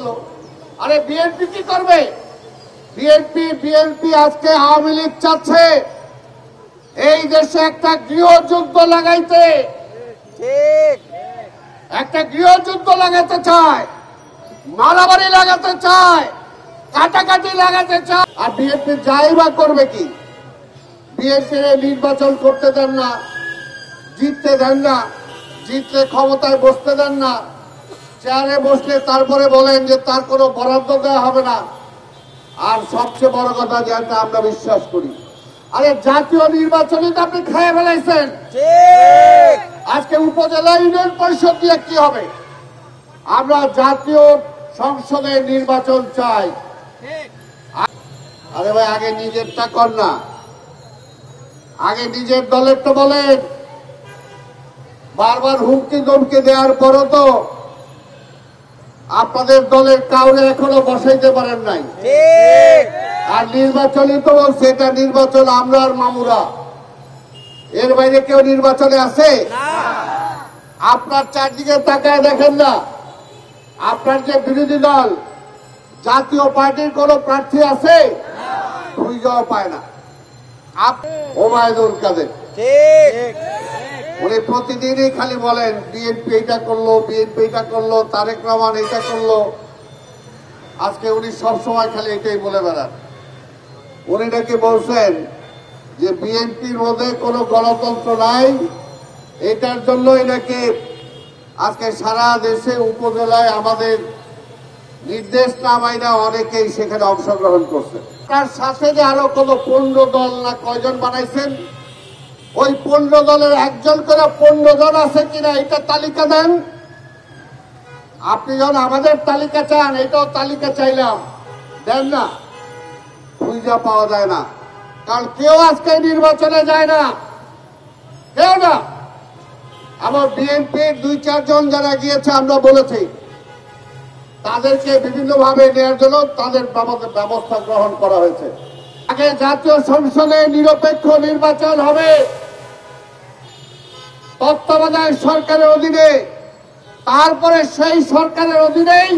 করলো। আরে বিএনপি কি করবে? বিএনপি আজকে আওয়ামী লীগ চাচ্ছে এই দেশে একটা গৃহযুদ্ধ লাগাইতে, ঠিক একটা গৃহযুদ্ধ লাগাতে চায়, মারামারি লাগাতে চায়, কাটাকাটি লাগাতে চায়। আর বিএনপি যাই বা করবে কি? বিএনপি নির্বাচন করতে দেন না, জিততে দেন না, জিতলে ক্ষমতায় বসতে দেন না, চেয়ারে বসলে তারপরে বলেন যে তার কোনো বরাদ্দ দেওয়া হবে না। আর সবচেয়ে বড় কথা যেটা আমরা বিশ্বাস করি, আরে জাতীয় নির্বাচনে তো আপনি খেয়ে ফেলাইছেন। ঠিক আজকে উপজেলা ইউনিয়ন পরিষদ দিয়ে কি হবে? আমরা জাতীয় সংসদে নির্বাচন চাই। আরে ভাই, আগে নিজেরটা কর না, আগে নিজের দলের তো বলেন। বারবার হুমকি দমকি দেওয়ার পরও তো আপনাদের দলের কাউরে এখনো বসাইতে পারেন নাই। ঠিক আর নির্বাচনই তো বলছে এটা নির্বাচন আমরা আর মামুরা, এর বাইরে কেউ নির্বাচনে আছে? আপনার চারদিকে তাকায় দেখেন না, আপনার যে বিরোধী দল জাতীয় পার্টির কোন প্রার্থী আছে? খুঁজেও পায় না। ওবায়দুল কাদের ঠিক উনি প্রতিদিনই খালি বলেন বিএনপি এটা করলো, বিএনপি এটা করলো, তারেক রহমান এটা করলো। আজকে উনি সবসময় খালি এটাই বলে বেড়ান। উনি নাকি বলছেন যে বিএনপির মধ্যে কোনো গণতন্ত্র নাই, এটার জন্যই নাকি আজকে সারা দেশে উপজেলায় আমাদের নির্দেশ না মাইনা অনেকেই সেখানে অংশগ্রহণ করছে। তার সাথে যে আরো কোন 15 দল না কয়জন বানাইছেন, ওই 15 দলের একজন করে 15 জন আছে কিনা এটা তালিকা দেন। আপনি যখন আমাদের তালিকা চান, এটাও তালিকা চাইলাম, দেন না, খুঁজে পাওয়া যায় না। কারণ কেউ আজকে নির্বাচনে যায় না, কেউ না। আমার বিএনপির 2-4 জন যারা গিয়েছে আমরা বলেছি তাদেরকে বিভিন্ন ভাবে নেওয়ার জন্য তাদের ব্যবস্থা গ্রহণ করা হয়েছে। আগে জাতীয় সংসদে নিরপেক্ষ নির্বাচন হবে তত্ত্বাবধায়ক সরকারের অধীনে, তারপরে সেই সরকারের অধীনেই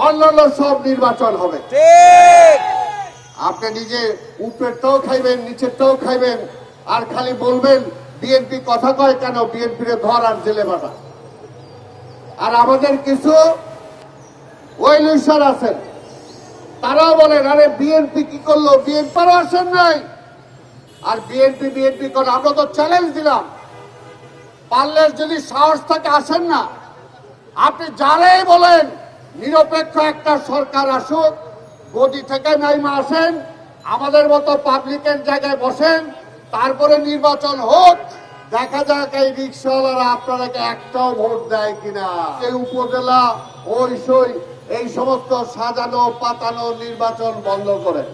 অন্যান্য সব নির্বাচন হবে। ঠিক আপনি নিজে উপরেরটাও খাইবেন, নিচেরটাও খাইবেন, আর খালি বলবেন বিএনপি কথা কয় কেন, বিএনপির ধর আর জেলে বাঁধা। আর আমাদের কিছু ওয়েলিশার আছেন, তারাও বলেন আরে বিএনপি কি করলো, বিএনপিরও আসেন নাই। আর বিএনপি করে আমরা তো চ্যালেঞ্জ দিলাম, পারলে যদি সাহস থাকে আসেন না। আপনি যারাই বলেন নিরপেক্ষ একটা সরকার আসুক, গদি থেকে নাইমা আসেন, আমাদের মতো পাবলিকের জায়গায় বসেন, তারপরে নির্বাচন হোক, দেখা যাক এই রিক্সাওয়ালারা আপনাদেরকে একটাও ভোট দেয় কিনা। এই উপজেলা ওই সই এই সমস্ত সাজানো পাতানো নির্বাচন বন্ধ করেন।